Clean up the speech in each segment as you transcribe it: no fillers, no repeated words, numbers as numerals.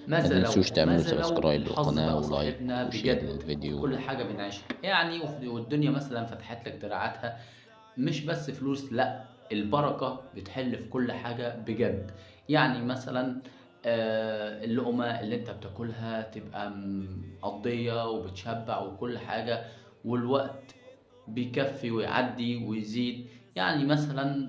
ما تنسوش تعملوا ماذا لو سبسكرايب الحظ للقناة بقى ولايك صاحبنا وشير بجد في للفيديو. كل حاجة بنعيشها، يعني والدنيا مثلا فتحت لك دراعاتها، مش بس فلوس، لأ، البركة بتحل في كل حاجة بجد. يعني مثلا اللقمة اللي انت بتاكلها تبقى مقضية وبتشبع وكل حاجة، والوقت بيكفي ويعدي ويزيد. يعني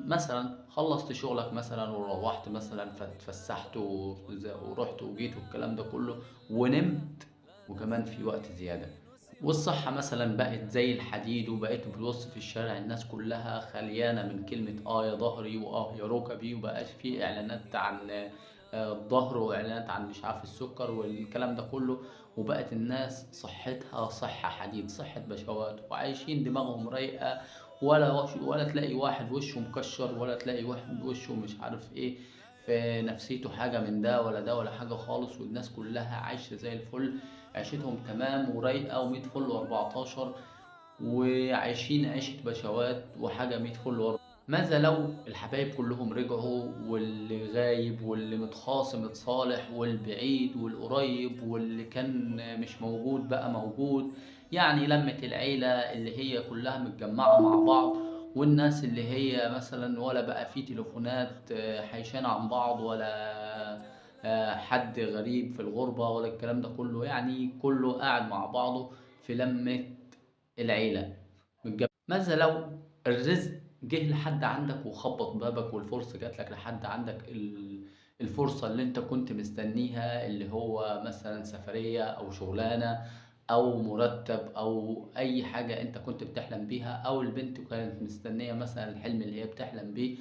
مثلا خلصت شغلك مثلا وروحت مثلا فتفسحت ورحت وجيت والكلام ده كله ونمت، وكمان في وقت زيادة. والصحة مثلا بقت زي الحديد، وبقيت بتبص في الشارع الناس كلها خليانة من كلمة اه يا ظهري واه يا ركبي، ومبقاش في اعلانات عن الظهر واعلانات عن مش عارف السكر والكلام ده كله. وبقت الناس صحتها صحة حديد، صحة بشوات، وعايشين دماغهم رايقة. ولا تلاقي واحد وشه مكشر، ولا تلاقي واحد وشه مش عارف ايه في نفسيته حاجة من ده ولا ده ولا حاجة خالص. والناس كلها عايشة زي الفل، عيشتهم تمام ورايقة ومية فل وأربعتاشر، وعايشين عيشة بشوات وحاجة مية فل ماذا لو الحبايب كلهم رجعوا، واللي غايب واللي متخاصم اتصالح، والبعيد والقريب واللي كان مش موجود بقى موجود؟ يعني لمة العيلة اللي هي كلها متجمعة مع بعض، والناس اللي هي مثلا ولا بقى في تليفونات حيشان عن بعض، ولا حد غريب في الغربة ولا الكلام ده كله. يعني كله قاعد مع بعضه في لمة العيلة. ماذا لو الرزق جه لحد عندك وخبط بابك، والفرصة جات لك لحد عندك، الفرصة اللي انت كنت مستنيها، اللي هو مثلا سفرية او شغلانة او مرتب او اي حاجة انت كنت بتحلم بيها، او البنت كانت مستنية مثلا الحلم اللي هي بتحلم بيه،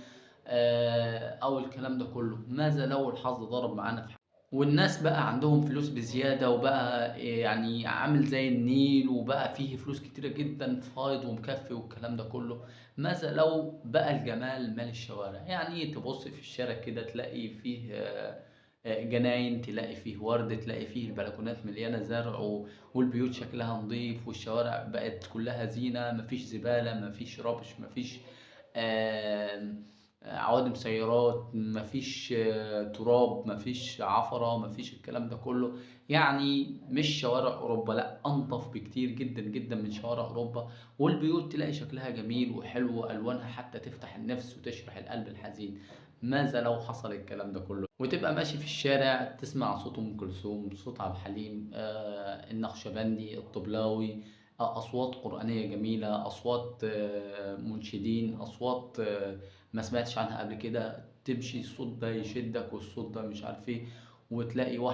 او الكلام ده كله. ماذا لو الحظ ضرب معانا في والناس بقى عندهم فلوس بزيادة، وبقى يعني عامل زي النيل، وبقى فيه فلوس كتيرة جدا فايض ومكفي والكلام ده كله؟ ماذا لو بقى الجمال مال الشوارع؟ يعني تبص في الشارع كده تلاقي فيه جناين، تلاقي فيه ورد، تلاقي فيه البلكونات مليانة زرع والبيوت شكلها نظيف، والشوارع بقت كلها زينة، مفيش زبالة، مفيش ربش، مفيش آم، عوادم سيارات، مفيش تراب، مفيش عفرة، مفيش الكلام ده كله. يعني مش شوارع أوروبا، لأ، أنظف بكتير جدا جدا من شوارع أوروبا. والبيوت تلاقي شكلها جميل وحلو، وألوانها حتى تفتح النفس وتشرح القلب الحزين. ماذا لو حصل الكلام ده كله، وتبقى ماشي في الشارع تسمع صوت أم كلثوم، صوت عبد الحليم، النقشبندي، الطبلاوي، أصوات قرآنية جميلة، أصوات منشدين، أصوات ما سمعتش عنها قبل كده، تمشي الصوت ده يشدك والصوت ده مش عارف ايه، وتلاقي واحد